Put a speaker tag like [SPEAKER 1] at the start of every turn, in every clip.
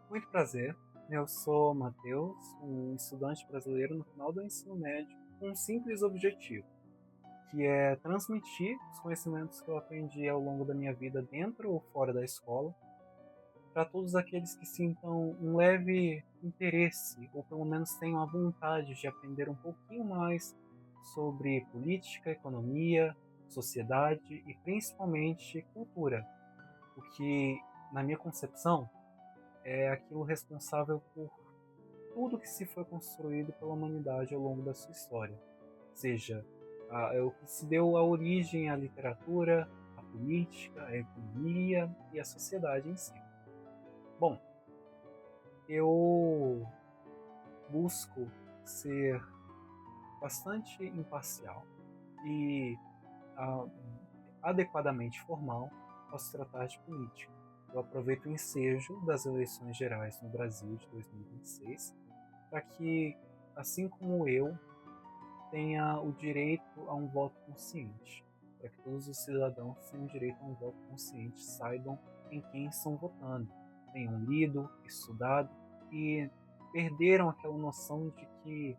[SPEAKER 1] Muito prazer, eu sou Matheus, um estudante brasileiro no final do ensino médio, com um simples objetivo, que é transmitir os conhecimentos que eu aprendi ao longo da minha vida dentro ou fora da escola, para todos aqueles que sintam um leve interesse, ou pelo menos tenham a vontade de aprender um pouquinho mais sobre política, economia, sociedade e principalmente cultura, o que, na minha concepção, é aquilo responsável por tudo que se foi construído pela humanidade ao longo da sua história, seja é o que se deu a origem à literatura, à política, à economia e à sociedade em si. Bom, eu busco ser bastante imparcial e ah, adequadamente formal ao se tratar de política. Eu aproveito o ensejo das eleições gerais no Brasil de 2026 para que, assim como eu, tenha o direito a um voto consciente, para que todos os cidadãos tenham direito a um voto consciente, saibam em quem estão votando, tenham lido, estudado e perderam aquela noção de que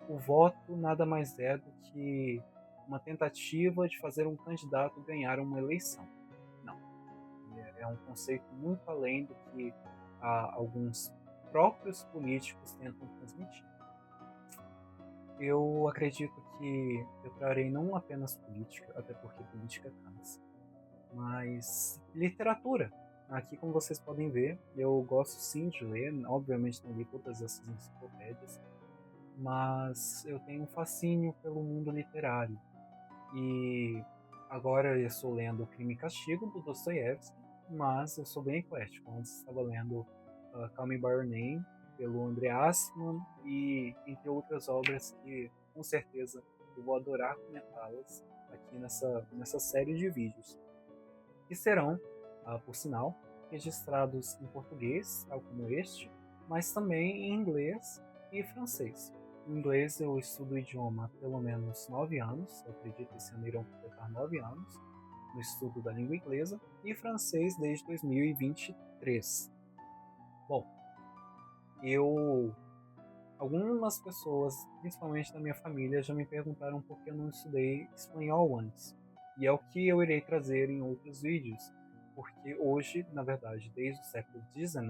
[SPEAKER 1] o voto nada mais é do que uma tentativa de fazer um candidato ganhar uma eleição. Não, é um conceito muito além do que alguns próprios políticos tentam transmitir. Eu acredito que eu trarei não apenas política, até porque política cansa, mas literatura. Aqui, como vocês podem ver, eu gosto sim de ler, obviamente não li todas essas enciclopédias, mas eu tenho um fascínio pelo mundo literário. E agora eu estou lendo Crime e Castigo, do Dostoiévski, mas eu sou bem eclético. Antes estava lendo Call Me By Your Name, pelo André Assman, e entre outras obras que com certeza eu vou adorar comentá-las aqui nessa série de vídeos. Que serão, por sinal, registrados em português, tal como este, mas também em inglês e francês. Em inglês eu estudo o idioma há pelo menos 9 anos, eu acredito que esse ano irão completar 9 anos no estudo da língua inglesa, e francês desde 2023. Bom, eu algumas pessoas, principalmente da minha família, já me perguntaram por que eu não estudei espanhol antes. E é o que eu irei trazer em outros vídeos, porque hoje, na verdade, desde o século XIX,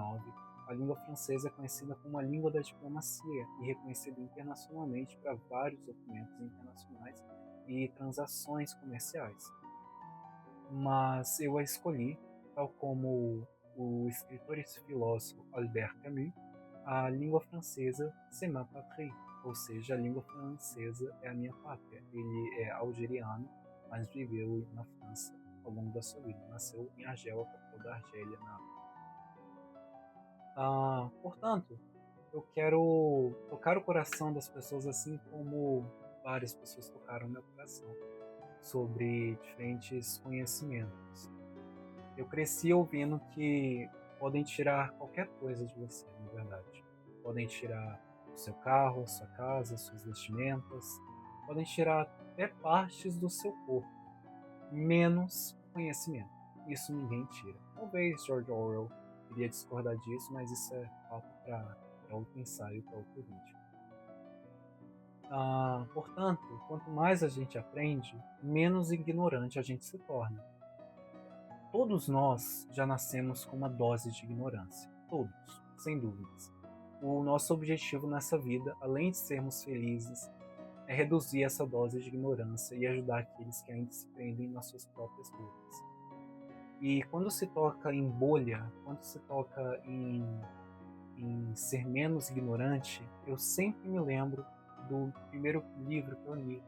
[SPEAKER 1] a língua francesa é conhecida como a língua da diplomacia e reconhecida internacionalmente para vários documentos internacionais e transações comerciais. Mas eu a escolhi, tal como o escritor e filósofo Albert Camus, a língua francesa c'est ma patrie, ou seja, a língua francesa é a minha pátria. Ele é algeriano, mas viveu na França ao longo da sua vida. Nasceu em Argel, a capital da Argélia, na portanto, eu quero tocar o coração das pessoas assim como várias pessoas tocaram meu coração sobre diferentes conhecimentos. Eu cresci ouvindo que podem tirar qualquer coisa de você, na verdade. Podem tirar o seu carro, a sua casa, suas vestimentas, podem tirar até partes do seu corpo, menos conhecimento. Isso ninguém tira. Talvez George Orwell iria discordar disso, mas isso é papo para outro ensaio, para outro vídeo. Portanto, quanto mais a gente aprende, menos ignorante a gente se torna. Todos nós já nascemos com uma dose de ignorância. Todos, sem dúvidas. O nosso objetivo nessa vida, além de sermos felizes, é reduzir essa dose de ignorância e ajudar aqueles que ainda se prendem nas suas próprias bolhas. E quando se toca em bolha, quando se toca em ser menos ignorante, eu sempre me lembro do primeiro livro que eu li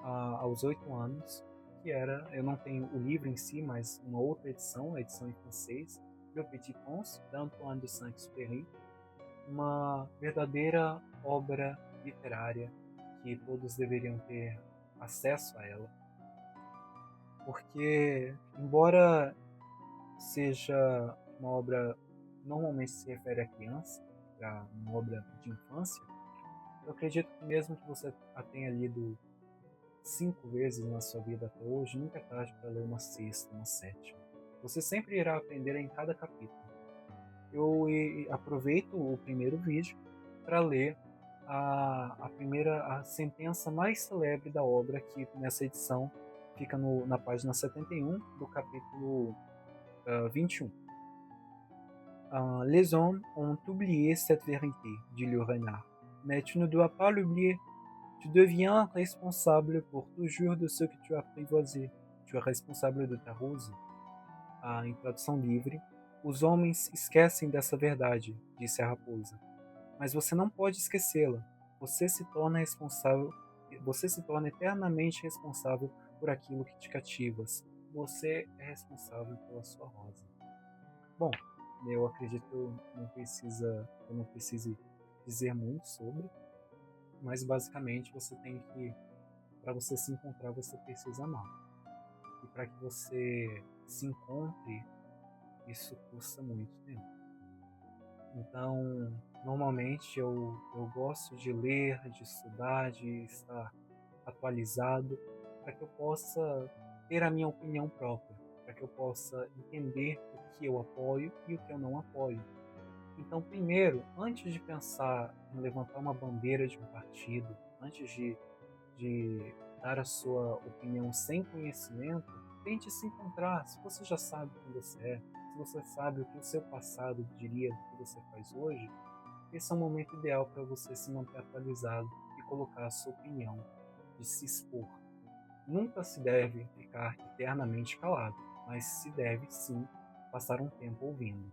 [SPEAKER 1] aos 8 anos, que era, eu não tenho o livro em si, mas uma outra edição, a edição em francês, Le Petit Prince, d'Antoine de Saint-Exupéry, uma verdadeira obra literária que todos deveriam ter acesso a ela, porque, embora seja uma obra normalmente se refere a criança, para uma obra de infância, eu acredito que mesmo que você a tenha lido 5 vezes na sua vida até hoje, nunca é tarde para ler uma sexta, uma sétima. Você sempre irá aprender em cada capítulo. eu aproveito o primeiro vídeo para ler a sentença mais celebre da obra, que nessa edição fica na página 71 do capítulo 21. Les hommes ont oublié cette vérité, dit le renard. Mais tu ne dois pas l'oublier. Tu deviens responsable pour toujours de ce que tu as apprivoisé. Tu es responsable de ta rose. Em tradução livre, os homens esquecem dessa verdade, disse a raposa. Mas você não pode esquecê-la. Você se torna responsável, você se torna eternamente responsável por aquilo que te cativas. Você é responsável pela sua rosa. Bom, eu acredito que eu não precise dizer muito sobre, mas basicamente você tem que, para você se encontrar, você precisa amar. E para que você se encontre, isso custa muito tempo. Então, normalmente eu gosto de ler, de estudar, de estar atualizado, para que eu possa ter a minha opinião própria, para que eu possa entender o que eu apoio e o que eu não apoio. Então, primeiro, antes de pensar em levantar uma bandeira de um partido, antes de dar a sua opinião sem conhecimento, tente se encontrar. Se você já sabe quem você é, se você sabe o que o seu passado diria do que você faz hoje, esse é o momento ideal para você se manter atualizado e colocar a sua opinião, de se expor. Nunca se deve ficar eternamente calado, mas se deve sim passar um tempo ouvindo.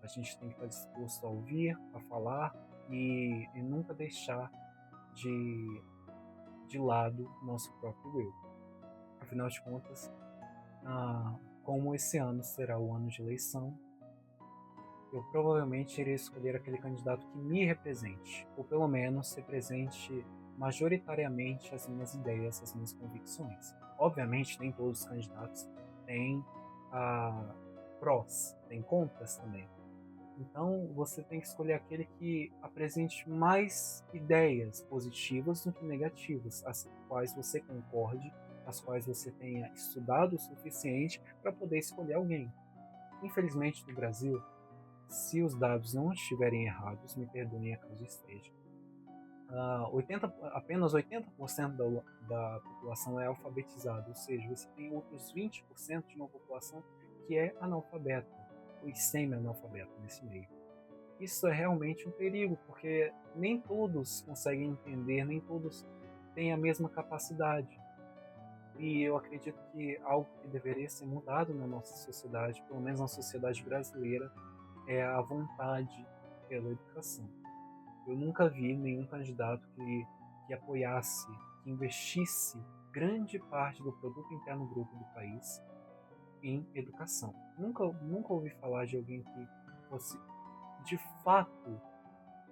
[SPEAKER 1] A gente tem que estar disposto a ouvir, a falar e nunca deixar de lado nosso próprio eu. Afinal de contas, como esse ano será o ano de eleição, eu provavelmente irei escolher aquele candidato que me represente, ou pelo menos represente majoritariamente as minhas ideias, as minhas convicções. Obviamente, nem todos os candidatos têm prós, têm contras também. Então, você tem que escolher aquele que apresente mais ideias positivas do que negativas, as quais você concorde, as quais você tenha estudado o suficiente para poder escolher alguém. Infelizmente, no Brasil, se os dados não estiverem errados, me perdoem a caso esteja, apenas 80% da população é alfabetizada, ou seja, você tem outros 20% de uma população que é analfabeta, ou semi-analfabeta nesse meio. Isso é realmente um perigo, porque nem todos conseguem entender, nem todos têm a mesma capacidade. E eu acredito que algo que deveria ser mudado na nossa sociedade, pelo menos na sociedade brasileira, é a vontade pela educação. Eu nunca vi nenhum candidato que apoiasse, que investisse grande parte do produto interno bruto do país em educação. Nunca ouvi falar de alguém que fosse, de fato,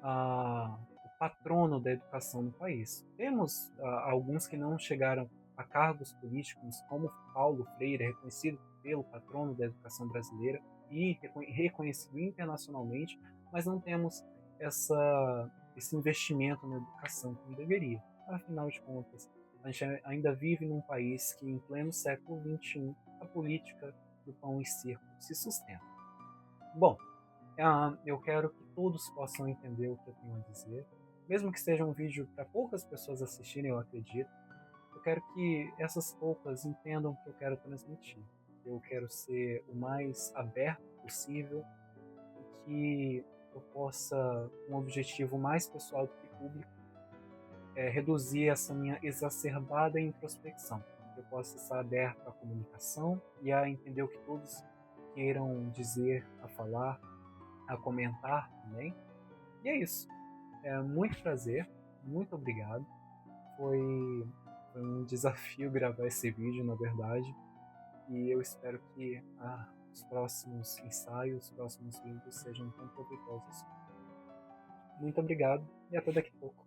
[SPEAKER 1] o patrono da educação no país. Temos alguns que não chegaram a cargos políticos, como Paulo Freire, reconhecido pelo patrono da educação brasileira e reconhecido internacionalmente, mas não temos esse investimento na educação como deveria. Afinal de contas, a gente ainda vive num país que, em pleno século XXI, a política do pão e circo se sustenta. Bom, eu quero que todos possam entender o que eu tenho a dizer, mesmo que seja um vídeo para poucas pessoas assistirem, eu acredito. Eu quero que essas poucas entendam o que eu quero transmitir. Eu quero ser o mais aberto possível e que eu possa, com um objetivo mais pessoal do que público, reduzir essa minha exacerbada introspecção. Eu possa estar aberto à comunicação e a entender o que todos queiram dizer, a falar, a comentar também. E é isso. É muito prazer, muito obrigado. Foi um desafio gravar esse vídeo, na verdade, e eu espero que os próximos ensaios, os próximos vídeos sejam tão proveitosos. Muito obrigado e até daqui a pouco.